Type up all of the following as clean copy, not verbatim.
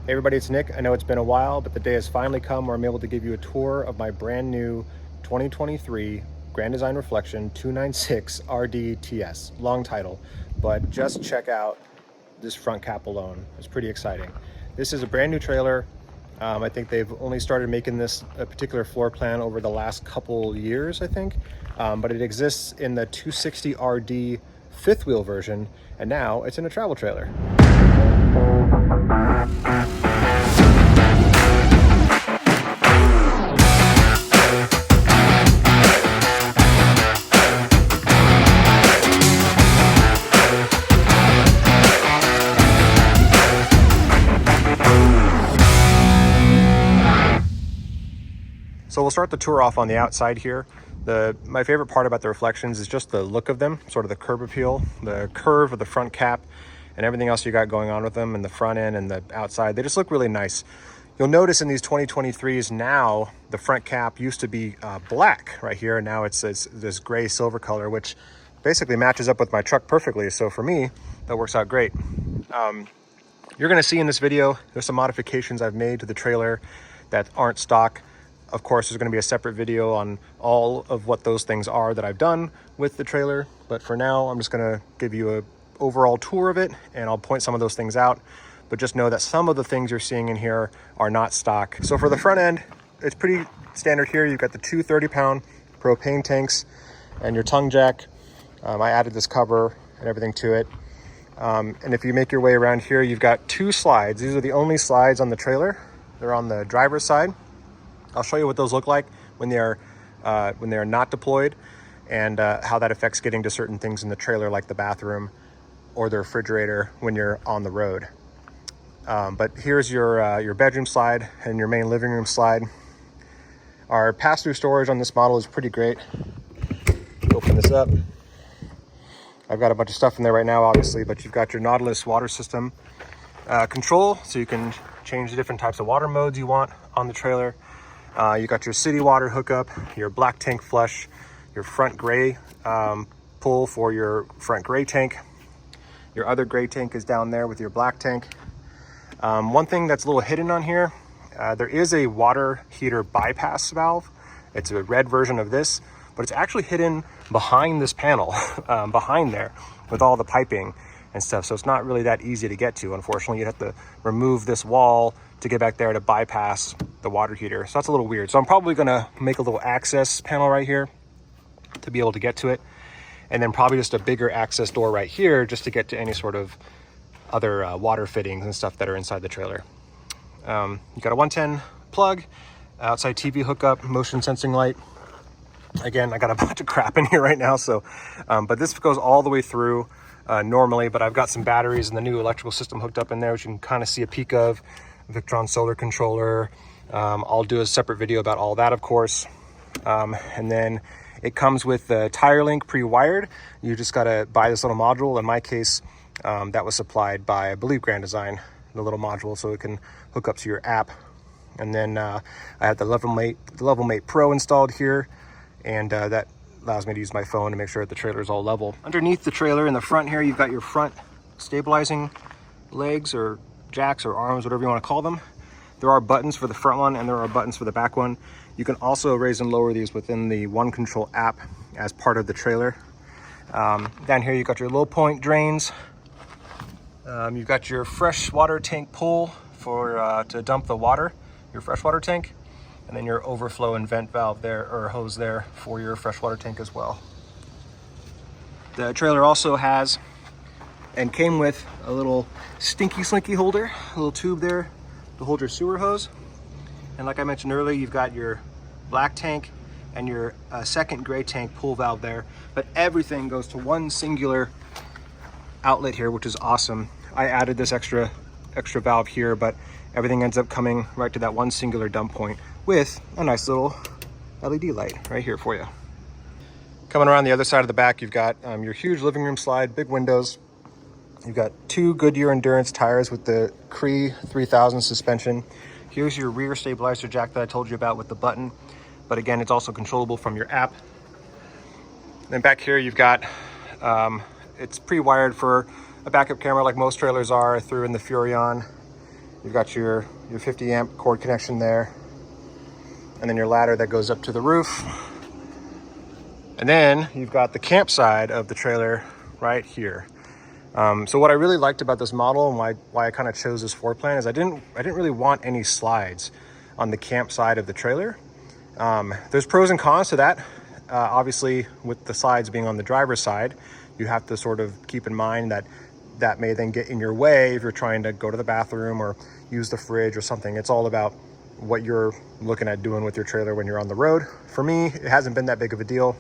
Hey everybody, it's Nick. I know it's been a while, but the day has finally come where I'm able to give you a tour of my brand new 2023 Grand Design Reflection 296 RDTS. Long title, but just check out this front cap alone. It's pretty exciting. This is a brand new trailer. I think they've only started making this a particular floor plan over the last couple years, I think. But it exists in the 260 RD fifth wheel version, and now it's in a travel trailer. So we'll start the tour off on the outside here. My favorite part about the reflections is just the look of them, sort of the curb appeal, the curve of the front cap, and everything else you got going on with them in the front end and the outside. They just look really nice. You'll notice in these 2023s now, the front cap used to be black right here, and now it's this gray silver color, which basically matches up with my truck perfectly. So for me, that works out great. You're gonna see in this video, there's some modifications I've made to the trailer that aren't stock. Of course, there's going to be a separate video on all of what those things are that I've done with the trailer. But for now, I'm just going to give you an overall tour of it, and I'll point some of those things out. But just know that some of the things you're seeing in here are not stock. So for the front end, it's pretty standard here. You've got the two 30-pound propane tanks and your tongue jack. I added this cover and everything to it. And if you make your way around here, you've got two slides. These are the only slides on the trailer. They're on the driver's side. I'll show you what those look like when they are not deployed, and how that affects getting to certain things in the trailer, like the bathroom or the refrigerator when you're on the road. But here's your bedroom slide and your main living room slide. Our pass-through storage on this model is pretty great. Open this up. I've got a bunch of stuff in there right now, obviously, but you've got your Nautilus water system control, so you can change the different types of water modes you want on the trailer. You got your city water hookup, your black tank flush, your front gray pull for your front gray tank. Your other gray tank is down there with your black tank. One thing that's a little hidden on here, there is a water heater bypass valve. It's a red version of this, but it's actually hidden behind this panel, behind there with all the piping and stuff. So it's not really that easy to get to. Unfortunately, you'd have to remove this wall to get back there to bypass the water heater. So that's a little weird. So I'm probably gonna make a little access panel right here to be able to get to it. And then probably just a bigger access door right here just to get to any sort of other water fittings and stuff that are inside the trailer. You got a 110 plug, outside TV hookup, motion sensing light. Again, I got a bunch of crap in here right now. So, but this goes all the way through normally, but I've got some batteries and the new electrical system hooked up in there, which you can kind of see a peek of. Victron solar controller. I'll do a separate video about all that, of course. And then it comes with the tire link pre-wired. You just got to buy this little module. In my case, that was supplied by, I believe, Grand Design, the little module, so it can hook up to your app. And then I have the Level Mate Pro installed here, and that allows me to use my phone to make sure that the trailer is all level. Underneath the trailer in the front here, you've got your front stabilizing legs or jacks or arms, whatever you want to call them. There are buttons for the front one and there are buttons for the back one. You can also raise and lower these within the One Control app as part of the trailer. Down here you got your low point drains. You've got your fresh water tank pull for to dump the water, your freshwater tank, and then your overflow and vent valve there, or hose there, for your freshwater tank as well. The trailer also has and came with a little stinky slinky holder, a little tube there to hold your sewer hose. And like I mentioned earlier, you've got your black tank and your second gray tank pull valve there, but everything goes to one singular outlet here, which is awesome. I added this extra valve here, but everything ends up coming right to that one singular dump point with a nice little LED light right here for you. Coming around the other side of the back, you've got your huge living room slide, big windows. You've got two Goodyear Endurance tires with the Cree 3000 suspension. Here's your rear stabilizer jack that I told you about with the button, but again, it's also controllable from your app. Then back here, you've got, it's pre-wired for a backup camera like most trailers are, through in the Furrion. You've got your 50 amp cord connection there, and then your ladder that goes up to the roof. And then you've got the camp side of the trailer right here. So what I really liked about this model and why I kind of chose this floor plan is I didn't really want any slides on the camp side of the trailer. There's pros and cons to that. Obviously, with the slides being on the driver's side, you have to sort of keep in mind that may then get in your way if you're trying to go to the bathroom or use the fridge or something. It's all about what you're looking at doing with your trailer when you're on the road. For me, it hasn't been that big of a deal,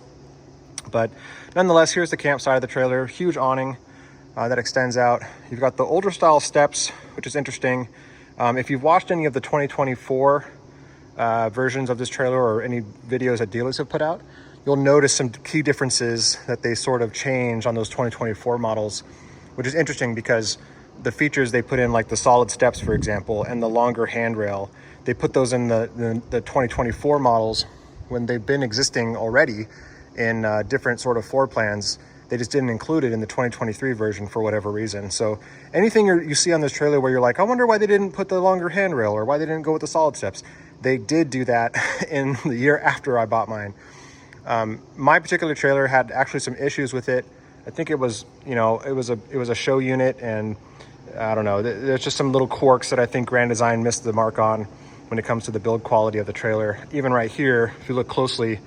but nonetheless, here's the camp side of the trailer. Huge awning that extends out. You've got the older style steps, which is interesting. If you've watched any of the 2024 versions of this trailer or any videos that dealers have put out, you'll notice some key differences that they sort of change on those 2024 models, which is interesting because the features they put in, like the solid steps, for example, and the longer handrail, they put those in the 2024 models when they've been existing already in different sort of floor plans. They just didn't include it in the 2023 version for whatever reason. So anything you see on this trailer where you're like, I wonder why they didn't put the longer handrail or why they didn't go with the solid steps, they did do that in the year after I bought mine. My particular trailer had actually some issues with it. I think it was, you know, it was a show unit, and I don't know, there's just some little quirks that I think Grand Design missed the mark on when it comes to the build quality of the trailer. Even right here, if you look closely,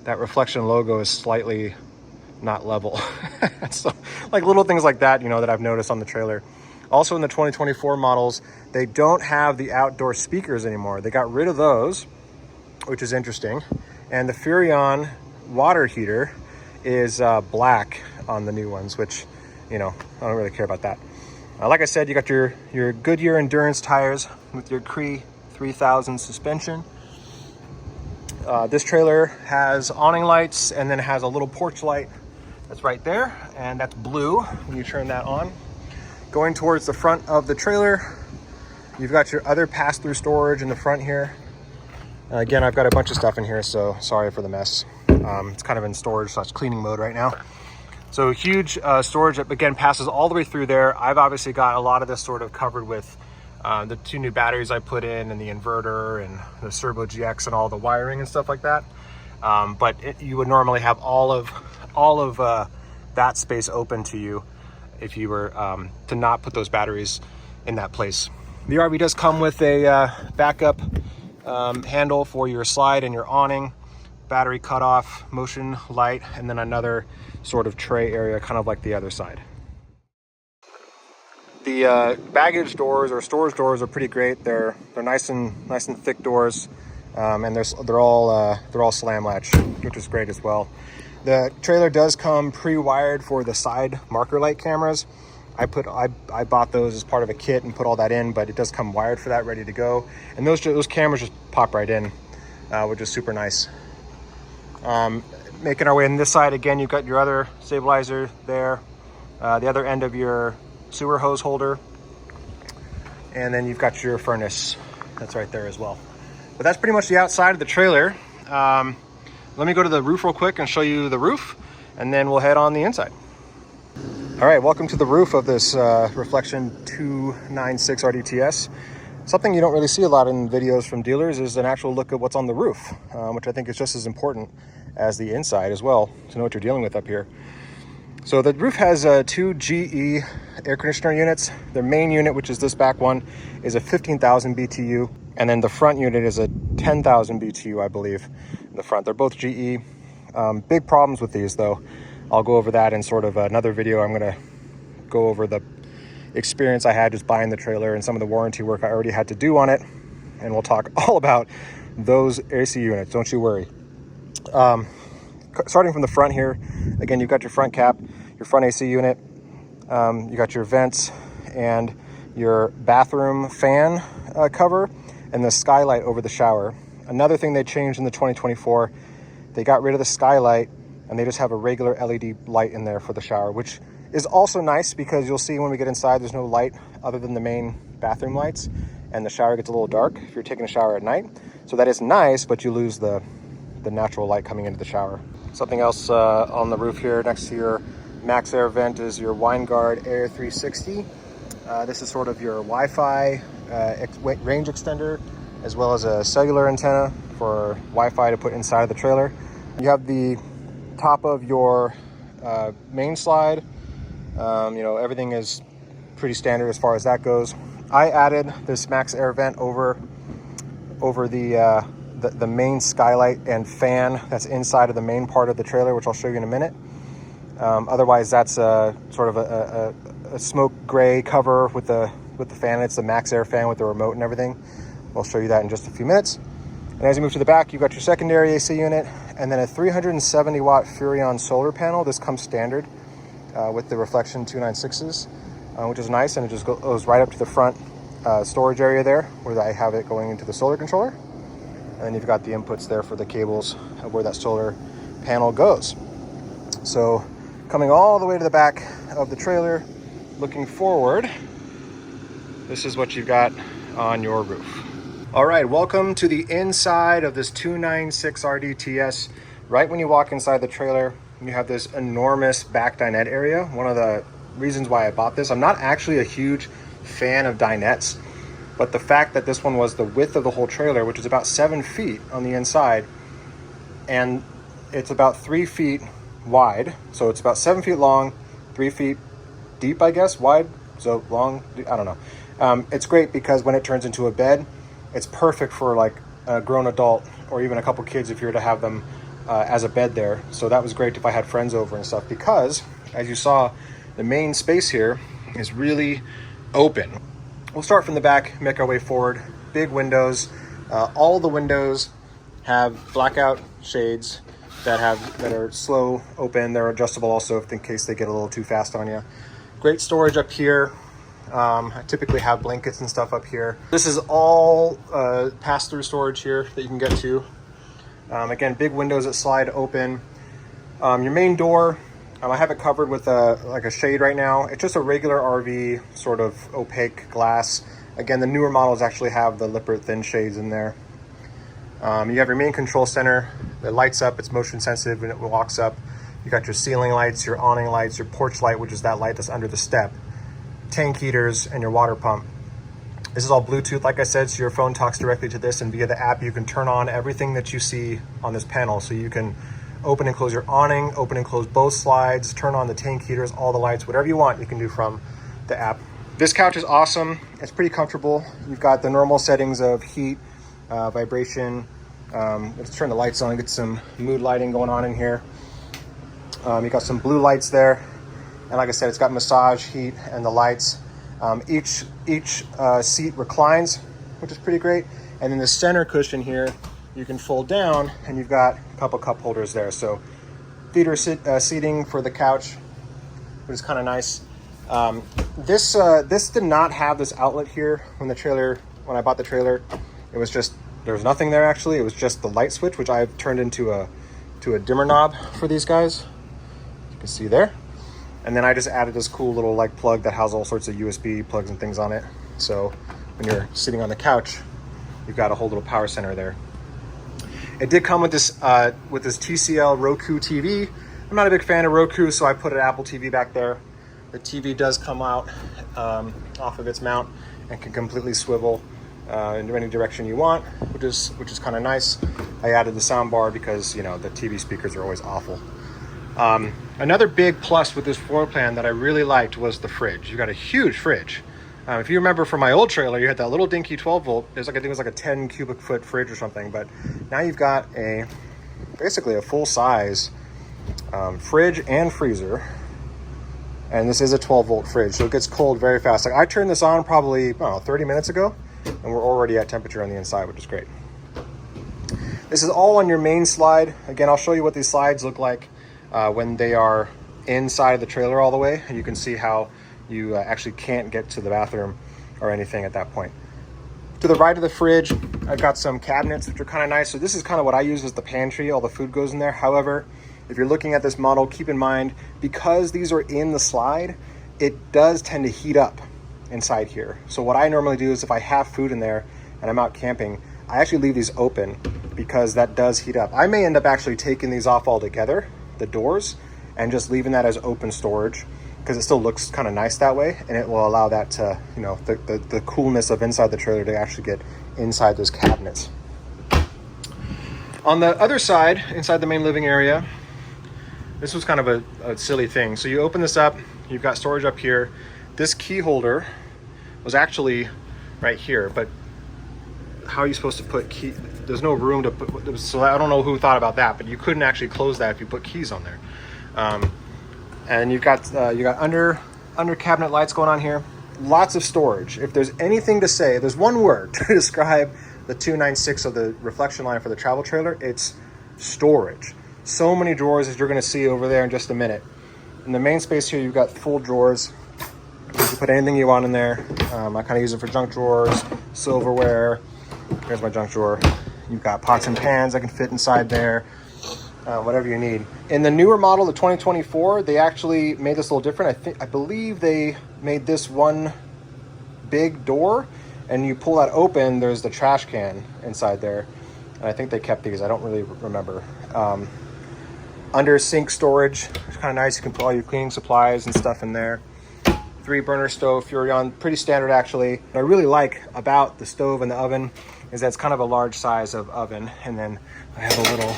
that reflection logo is slightly not level. So like little things like that, you know, that I've noticed on the trailer. Also in the 2024 models, they don't have the outdoor speakers anymore. They got rid of those, which is interesting. And the Furrion water heater is black on the new ones, which, you know, I don't really care about that. Like I said, you got your Goodyear Endurance tires with your Cree 3000 suspension. This trailer has awning lights and then it has a little porch light that's right there, and that's blue when you turn that on. Going towards the front of the trailer, you've got your other pass-through storage in the front here. Again, I've got a bunch of stuff in here, so sorry for the mess. It's kind of in storage/cleaning mode right now. So huge storage that, again, passes all the way through there. I've obviously got a lot of this sort of covered with the 2 new batteries I put in, and the inverter and the Servo GX and all the wiring and stuff like that. But you would normally have all of that space open to you if you were to not put those batteries in that place. The RV does come with a backup handle for your slide and your awning, battery cutoff, motion light, and then another sort of tray area, kind of like the other side. The baggage doors or storage doors are pretty great. They're nice and thick doors, and they're all slam latch, which is great as well. The trailer does come pre-wired for the side marker light cameras. I bought those as part of a kit and put all that in, but it does come wired for that, ready to go. And those cameras just pop right in, which is super nice. Making our way on this side, again, you've got your other stabilizer there, the other end of your sewer hose holder, and then you've got your furnace that's right there as well. But that's pretty much the outside of the trailer. Let me go to the roof real quick and show you the roof, and then we'll head on the inside. All right, welcome to the roof of this Reflection 296 RDTS. Something you don't really see a lot in videos from dealers is an actual look at what's on the roof, which I think is just as important as the inside as well, to know what you're dealing with up here. So the roof has 2 GE air conditioner units. The main unit, which is this back one, is a 15,000 BTU. And then the front unit is a 10,000 BTU, I believe, in the front. They're both GE. Big problems with these, though. I'll go over that in sort of another video. I'm going to go over the experience I had just buying the trailer and some of the warranty work I already had to do on it. And we'll talk all about those AC units, don't you worry. Starting from the front here, again, you've got your front cap, your front AC unit, you got your vents and your bathroom fan cover, and the skylight over the shower. Another thing they changed in the 2024, they got rid of the skylight and they just have a regular LED light in there for the shower, which is also nice because you'll see when we get inside, there's no light other than the main bathroom lights, and the shower gets a little dark if you're taking a shower at night. So that is nice, but you lose the natural light coming into the shower. Something else on the roof here next to your max air vent is your WineGuard Air 360. This is sort of your Wi-Fi range extender, as well as a cellular antenna for Wi-Fi to put inside of the trailer. You have the top of your main slide. You know, everything is pretty standard as far as that goes. I added this max air vent over the main skylight and fan that's inside of the main part of the trailer, which I'll show you in a minute. Otherwise, that's sort of a smoke gray cover with the fan. It's the max air fan with the remote and everything. I'll show you that in just a few minutes. And as you move to the back, you've got your secondary AC unit, and then a 370 watt Furrion solar panel. This comes standard with the Reflection 296s, which is nice, and it just goes right up to the front storage area there, where I have it going into the solar controller. And then you've got the inputs there for the cables of where that solar panel goes. So coming all the way to the back of the trailer, looking forward, this is what you've got on your roof. All right, welcome to the inside of this 296 RDTS. Right when you walk inside the trailer, you have this enormous back dinette area. One of the reasons why I bought this, I'm not actually a huge fan of dinettes, but the fact that this one was the width of the whole trailer, which is about 7 feet on the inside, and it's about 3 feet wide. So it's about 7 feet long, 3 feet deep, I guess, wide, so long, I don't know. It's great because when it turns into a bed, it's perfect for like a grown adult or even a couple kids if you were to have them as a bed there. So that was great if I had friends over and stuff, because as you saw, the main space here is really open. We'll start from the back, make our way forward. Big windows. All the windows have blackout shades that are slow open. They're adjustable also in case they get a little too fast on you. Great storage up here. I typically have blankets and stuff up here. This is all pass-through storage here that you can get to. Again, big windows that slide open. Your main door, I have it covered with like a shade right now. It's just a regular RV sort of opaque glass. Again, the newer models actually have the Lippert thin shades in there. You have your main control center. It lights up, it's motion sensitive when it walks up. You got your ceiling lights, your awning lights, your porch light, which is that light that's under the step, tank heaters, and your water pump. This is all Bluetooth, like I said, so your phone talks directly to this, and via the app you can turn on everything that you see on this panel. So you can open and close your awning, open and close both slides, turn on the tank heaters, all the lights, whatever you want you can do from the app. This couch is awesome. It's pretty comfortable. You've got the normal settings of heat, vibration. Let's turn the lights on, get some mood lighting going on in here. You got some blue lights there. And like I said, it's got massage, heat, and the lights. Each seat reclines, which is pretty great. And then the center cushion here, you can fold down, and you've got a couple cup holders there. So theater seating for the couch, which is kind of nice. This did not have this outlet here when I bought the trailer. It was just, there was nothing there actually. It was just the light switch, which I've turned into a dimmer knob for these guys. You can see there. And then I just added this cool little like plug that has all sorts of USB plugs and things on it. So when you're sitting on the couch, you've got a whole little power center there. It did come with this TCL Roku TV. I'm not a big fan of Roku, so I put an Apple TV back there. The TV does come out off of its mount and can completely swivel in any direction you want, which is kind of nice. I added the sound bar because, you know, the TV speakers are always awful. Another big plus with this floor plan that I really liked was the fridge. You got a huge fridge. If you remember from my old trailer, you had that little dinky 12 volt. I think it was like a 10 cubic foot fridge or something, but now you've got basically a full size fridge and freezer. And this is a 12 volt fridge, so it gets cold very fast. Like I turned this on probably, I don't know, 30 minutes ago, and we're already at temperature on the inside, which is great. This is all on your main slide. Again, I'll show you what these slides look like when they are inside the trailer all the way. And you can see how you actually can't get to the bathroom or anything at that point. To the right of the fridge, I've got some cabinets, which are kind of nice. So this is kind of what I use as the pantry. All the food goes in there. However, if you're looking at this model, keep in mind, because these are in the slide, it does tend to heat up inside here. So what I normally do is if I have food in there and I'm out camping, I actually leave these open because that does heat up. I may end up actually taking these off altogether, the doors, and just leaving that as open storage. because it still looks kind of nice that way, and it will allow that to, you know, the coolness of inside the trailer to actually get inside those cabinets. On the other side, inside the main living area, this was kind of a silly thing. So you open this up, you've got storage up here. This key holder was actually right here, but how are you supposed to put key? There's no room to put, so I don't know who thought about that, but you couldn't actually close that if you put keys on there. And you've got under cabinet lights going on here. Lots of storage. If there's anything to say, there's one word to describe the 296 of the reflection line for the travel trailer, it's storage. So many drawers, as you're going to see over there in just a minute. In the main space here, you've got full drawers. You can put anything you want in there. I kind of use it for junk drawers, silverware. Here's my junk drawer. You've got pots and pans that can fit inside there. Whatever you need. In the newer model, the 2024, they actually made this a little different. I believe they made this one big door, and you pull that open, there's the trash can inside there. And I think they kept these. I don't really remember. Under sink storage, it's kind of nice. You can put all your cleaning supplies and stuff in there. 3-burner stove, Furrion, pretty standard actually. What I really like about the stove and the oven is that it's kind of a large size of oven. And then I have a little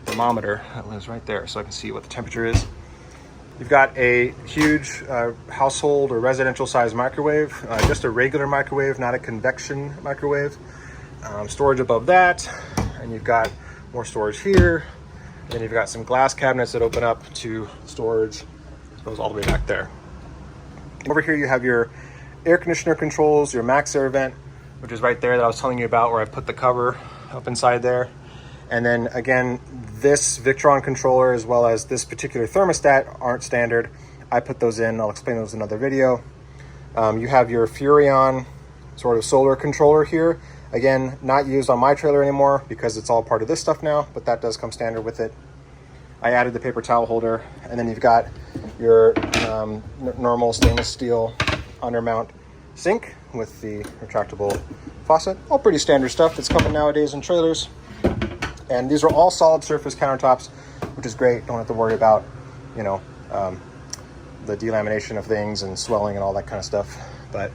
thermometer that lives right there so I can see what the temperature is. You've got a huge household or residential size microwave, just a regular microwave, not a convection microwave. Storage above that, and you've got more storage here. And then you've got some glass cabinets that open up to storage. It goes all the way back there. Over here you have your air conditioner controls, your max air vent, which is right there that I was telling you about, where I put the cover up inside there. And then again, this Victron controller as well as this particular thermostat aren't standard. I put those in. I'll explain those in another video. You have your Furrion sort of solar controller here. Again, not used on my trailer anymore because it's all part of this stuff now, but that does come standard with it. I added the paper towel holder, and then you've got your normal stainless steel undermount sink with the retractable faucet. All pretty standard stuff that's coming nowadays in trailers. And these are all solid surface countertops, which is great. Don't have to worry about, you know, the delamination of things and swelling and all that kind of stuff. But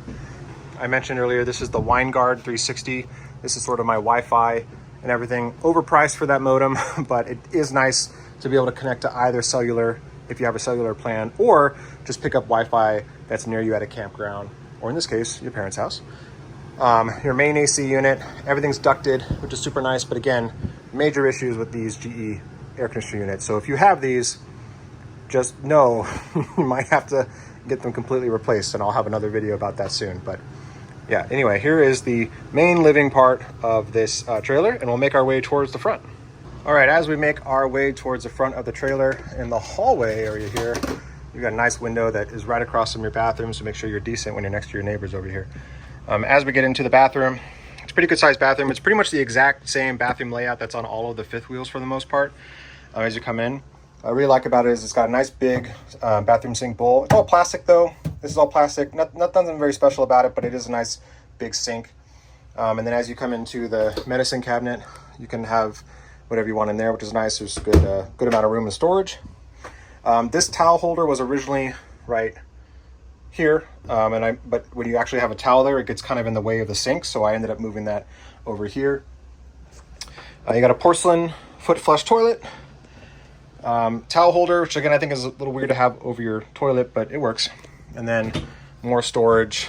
I mentioned earlier, this is the WineGuard 360. This is sort of my Wi-Fi and everything. Overpriced for that modem, but it is nice to be able to connect to either cellular if you have a cellular plan, or just pick up Wi-Fi that's near you at a campground, or in this case, your parents' house. Your main AC unit, everything's ducted, which is super nice, but again, major issues with these GE air conditioner units. So if you have these, just know you might have to get them completely replaced, and I'll have another video about that soon. But yeah, anyway, here is the main living part of this trailer, and we'll make our way towards the front. All right, as we make our way towards the front of the trailer, in the hallway area here, you've got a nice window that is right across from your bathroom, so make sure you're decent when you're next to your neighbors over here. As we get into the bathroom, it's a pretty good sized bathroom. It's pretty much the exact same bathroom layout that's on all of the fifth wheels for the most part. As you come in, what I really like about it is it's got a nice big bathroom sink bowl. It's all plastic though. This is all plastic. Nothing very special about it, but it is a nice big sink. And then as you come into the medicine cabinet, you can have whatever you want in there, which is nice. There's a good amount of room and storage. This towel holder was originally right here, but when you actually have a towel there, it gets kind of in the way of the sink, so I ended up moving that over here. You got a porcelain foot flush toilet, towel holder, which again I think is a little weird to have over your toilet, but it works. And then more storage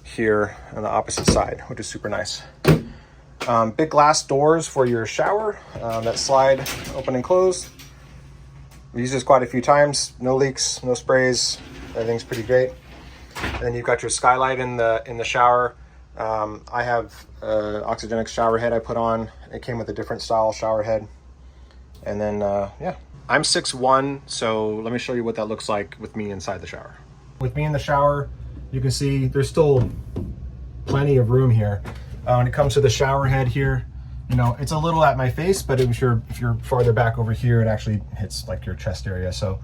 here on the opposite side, which is super nice. Big glass doors for your shower that slide open and close. We used this quite a few times. No leaks, no sprays. Everything's pretty great. And then you've got your skylight in the shower. I have oxygenic shower head I put on. It came with a different style shower head. And then yeah, I'm 6'1", so let me show you what that looks like with me inside the shower. With me in the shower, you can see there's still plenty of room here. When it comes to the shower head here, you know, it's a little at my face, but if you're farther back over here, it actually hits like your chest area. So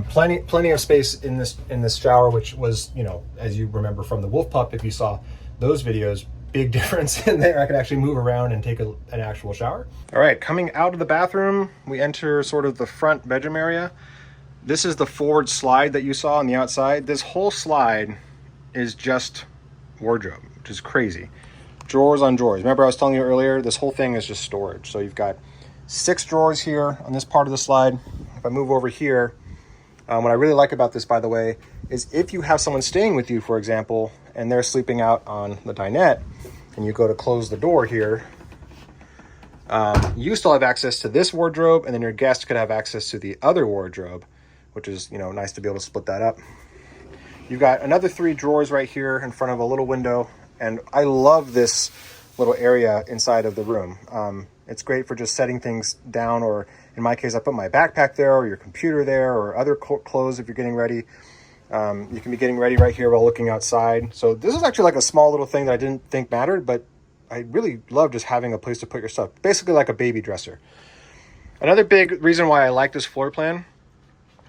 plenty of space in this shower, which was, you know, as you remember from the Wolf Pup, if you saw those videos, big difference in there. I could actually move around and take an actual shower. All right, coming out of the bathroom, we enter sort of the front bedroom area. This is the forward slide that you saw on the outside. This whole slide is just wardrobe, which is crazy. Drawers on drawers. Remember I was telling you earlier, this whole thing is just storage. So you've got 6 drawers here on this part of the slide. If I move over here, what I really like about this, by the way, is if you have someone staying with you, for example, and they're sleeping out on the dinette, and you go to close the door here, you still have access to this wardrobe, and then your guest could have access to the other wardrobe, which is, you know, nice to be able to split that up. You've got another 3 drawers right here in front of a little window, and I love this little area inside of the room. It's great for just setting things down, or in my case, I put my backpack there, or your computer there, or other clothes if you're getting ready. You can be getting ready right here while looking outside. So this is actually like a small little thing that I didn't think mattered, but I really love just having a place to put your stuff. Basically like a baby dresser. Another big reason why I like this floor plan,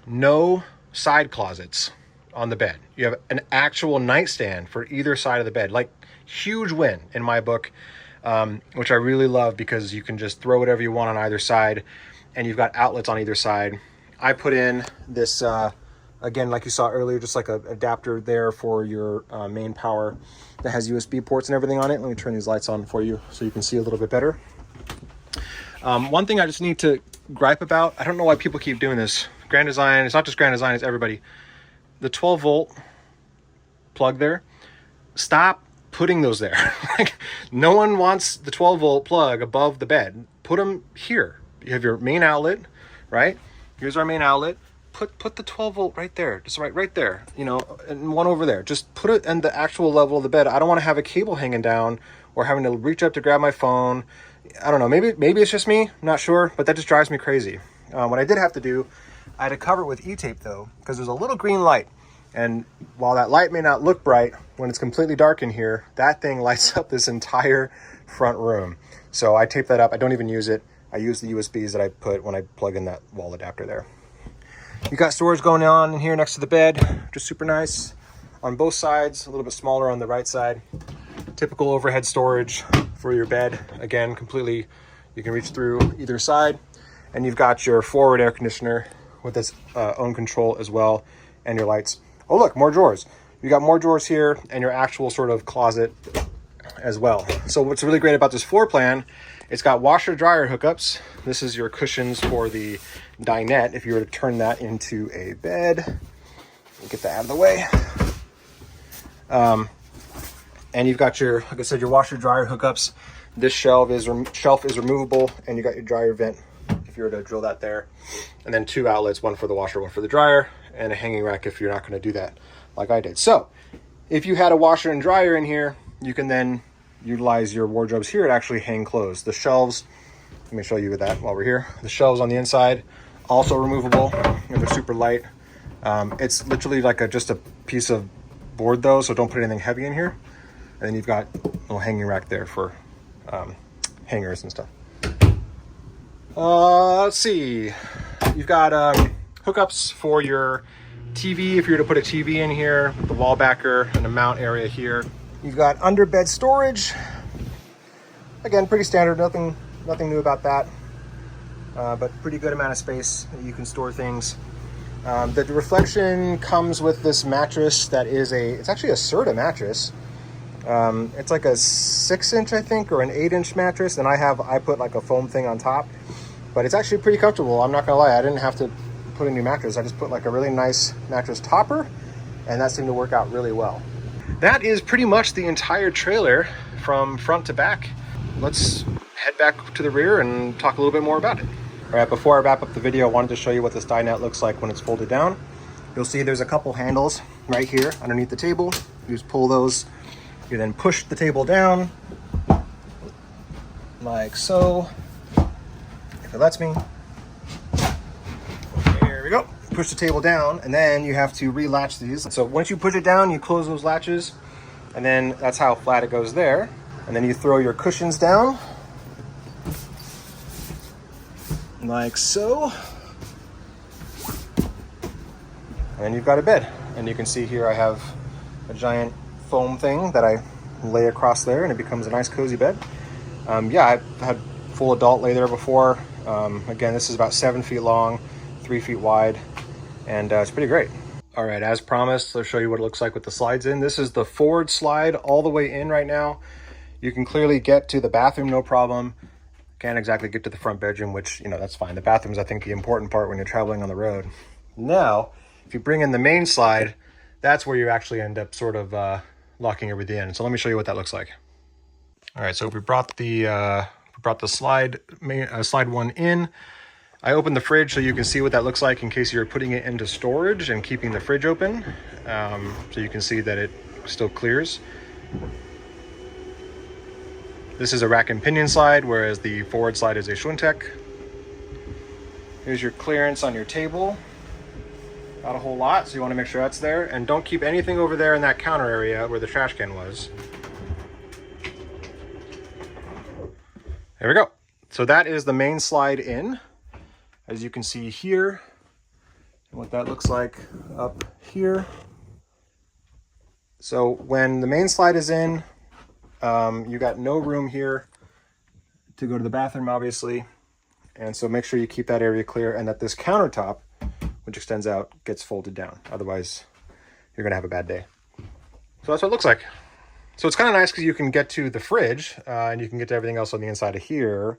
no side closets on the bed. You have an actual nightstand for either side of the bed. Like, huge win in my book, which I really love, because you can just throw whatever you want on either side, and you've got outlets on either side. I put in this, again, like you saw earlier, just like an adapter there for your main power that has USB ports and everything on it. Let me turn these lights on for you so you can see a little bit better. One thing I just need to gripe about, I don't know why people keep doing this. Grand Design, it's not just Grand Design, it's everybody. The 12 volt plug there, stop putting those there. Like, no one wants the 12 volt plug above the bed. Put them here. You have your main outlet, right? Here's our main outlet. Put the 12 volt right there, just right there, you know, and one over there. Just put it in the actual level of the bed. I don't want to have a cable hanging down or having to reach up to grab my phone. I don't know, maybe it's just me, I'm not sure, but that just drives me crazy. What I did have to do, I had to cover it with E-tape though, because there's a little green light. And while that light may not look bright, when it's completely dark in here, that thing lights up this entire front room. So I tape that up. I don't even use it. I use the USBs that I put when I plug in that wall adapter there. You got storage going on in here next to the bed, which is super nice. On both sides, a little bit smaller on the right side. Typical overhead storage for your bed. Again, completely, you can reach through either side. And you've got your forward air conditioner with its own control as well, and your lights. Oh look, more drawers. You got more drawers here, and your actual sort of closet as well. So what's really great about this floor plan, it's got washer dryer hookups. This is your cushions for the dinette if you were to turn that into a bed. Get that out of the way. And you've got your, like I said, your washer dryer hookups. This shelf is removable, and you got your dryer vent if you were to drill that there. And then 2 outlets, one for the washer, one for the dryer, and a hanging rack if you're not going to do that like I did. So if you had a washer and dryer in here, you can then utilize your wardrobes here to actually hang clothes. The shelves, let me show you that while we're here. The shelves on the inside, also removable, and they're super light. It's literally like just a piece of board though, so don't put anything heavy in here. And then you've got a little hanging rack there for hangers and stuff. Let's see. You've got hookups for your TV if you were to put a TV in here, with the wall backer and a mount area here. You've got under bed storage. Again, pretty standard, nothing new about that. But pretty good amount of space that you can store things. The reflection comes with this mattress that is it's actually a Serta mattress. It's like a 6-inch, I think, or an 8-inch mattress, and I put like a foam thing on top. But it's actually pretty comfortable. I'm not gonna lie, I didn't have to put a new mattress. I just put like a really nice mattress topper, and that seemed to work out really well. That is pretty much the entire trailer from front to back. Let's head back to the rear and talk a little bit more about it. All right, before I wrap up the video, I wanted to show you what this dinette looks like when it's folded down. You'll see there's a couple handles right here underneath the table. You just pull those. You then push the table down like so, if it lets me. There we go. Push the table down, and then you have to relatch these. So once you push it down, you close those latches, and then that's how flat it goes there. And then you throw your cushions down like so, and then you've got a bed. And you can see here I have a giant foam thing that I lay across there, and it becomes a nice cozy bed. Yeah, I've had full adult lay there before. Again, this is about 7 feet long, 3 feet wide, and it's pretty great. All right, as promised, I'll show you what it looks like with the slides in. This is the forward slide all the way in right now. You can clearly get to the bathroom, no problem. Can't exactly get to the front bedroom, which, you know, that's fine. The bathroom's, I think, the important part when you're traveling on the road. Now, if you bring in the main slide, that's where you actually end up sort of locking everything in. So let me show you what that looks like. All right, so we brought the slide one in. I opened the fridge so you can see what that looks like in case you're putting it into storage and keeping the fridge open. So you can see that it still clears. This is a rack and pinion slide, whereas the forward slide is a Schwintek. Here's your clearance on your table. Not a whole lot, so you want to make sure that's there. And don't keep anything over there in that counter area where the trash can was. There we go. So that is the main slide in. As you can see here, and what that looks like up here. So when the main slide is in, you got no room here to go to the bathroom, obviously. And so make sure you keep that area clear and that this countertop, which extends out, gets folded down. Otherwise, you're gonna have a bad day. So that's what it looks like. So it's kind of nice because you can get to the fridge and you can get to everything else on the inside of here,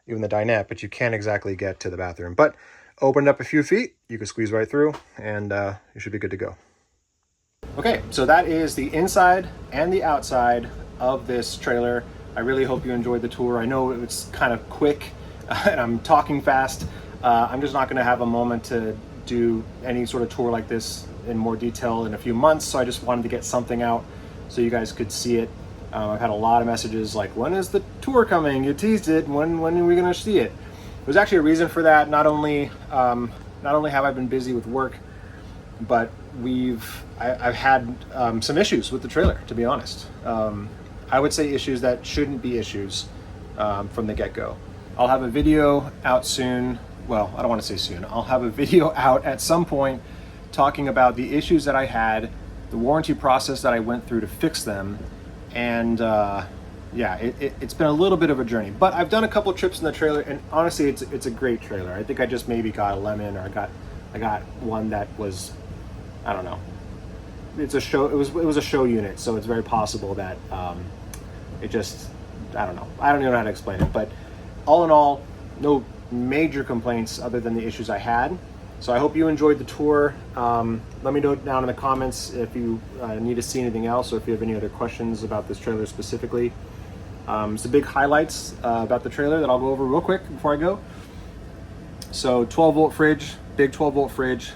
even the dinette, but you can't exactly get to the bathroom. But open it up a few feet, you can squeeze right through, and you should be good to go. Okay, so that is the inside and the outside of this trailer. I really hope you enjoyed the tour. I know it's kind of quick and I'm talking fast. I'm just not gonna have a moment to do any sort of tour like this in more detail in a few months, so I just wanted to get something out so you guys could see it. I've had a lot of messages like, when is the tour coming? You teased it, when are we gonna see it? There's actually a reason for that. Not only have I been busy with work, but I've had some issues with the trailer, to be honest. I would say issues that shouldn't be issues from the get-go. I'll have a video out soon. Well, I don't want to say soon. I'll have a video out at some point talking about the issues that I had, the warranty process that I went through to fix them, and yeah, it's been a little bit of a journey. But I've done a couple trips in the trailer, and honestly, it's a great trailer. I think I just maybe got a lemon, or I got one that was, I don't know. It's a show. It was a show unit, so it's very possible that it just, I don't know. I don't even know how to explain it. But all in all, no major complaints other than the issues I had. So I hope you enjoyed the tour. Let me know down in the comments if you need to see anything else, or if you have any other questions about this trailer specifically. Some big highlights about the trailer that I'll go over real quick before I go. So 12-volt fridge, big 12-volt fridge,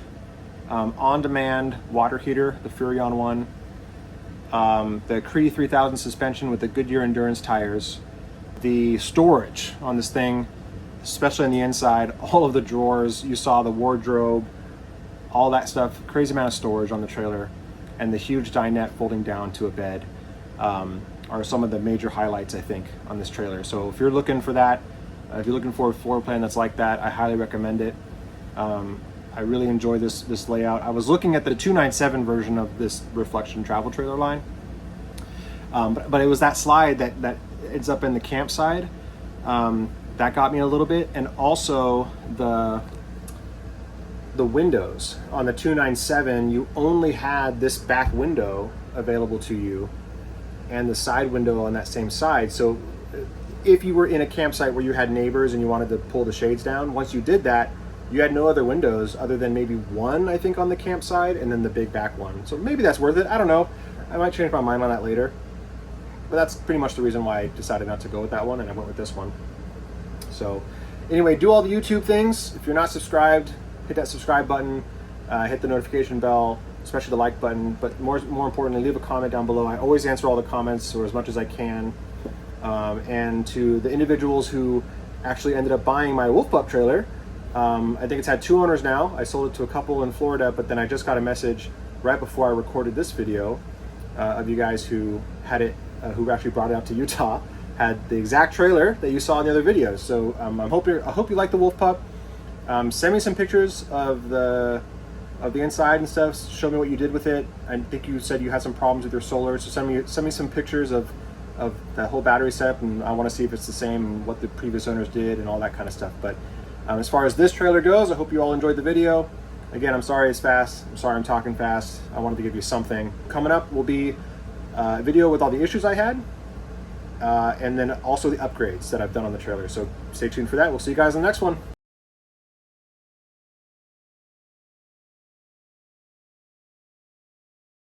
on-demand water heater, the Furrion one, the Cree 3000 suspension with the Goodyear Endurance tires, the storage on this thing, especially on the inside, all of the drawers, you saw the wardrobe, all that stuff, crazy amount of storage on the trailer, and the huge dinette folding down to a bed are some of the major highlights, I think, on this trailer. So if you're looking for that, if you're looking for a floor plan that's like that, I highly recommend it. I really enjoy this layout. I was looking at the 297 version of this Reflection travel trailer line, but it was that slide that ends up in the campsite. That got me a little bit, and also the windows on the 297, you only had this back window available to you and the side window on that same side. So if you were in a campsite where you had neighbors and you wanted to pull the shades down, once you did that, you had no other windows other than maybe one, I think, on the campsite, and then the big back one. So maybe that's worth it. I don't know. I might change my mind on that later. But that's pretty much the reason why I decided not to go with that one, and I went with this one. So anyway, do all the YouTube things. If you're not subscribed, hit that subscribe button, hit the notification bell, especially the like button, but more importantly, leave a comment down below. I always answer all the comments, or as much as I can. And to the individuals who actually ended up buying my Wolf Pup trailer, I think it's had 2 owners now. I sold it to a couple in Florida, but then I just got a message right before I recorded this video of you guys who had it, who actually brought it out to Utah, had the exact trailer that you saw in the other videos. So I hope you like the Wolf Pup. Send me some pictures of the inside and stuff. Show me what you did with it. I think you said you had some problems with your solar, so send me some pictures of the whole battery setup, and I want to see if it's the same and what the previous owners did and all that kind of stuff. But as far as this trailer goes, I hope you all enjoyed the video. Again, I'm sorry it's fast. I'm sorry I'm talking fast. I wanted to give you something. Coming up will be a video with all the issues I had, and then also the upgrades that I've done on the trailer. So stay tuned for that. We'll see you guys in the next one.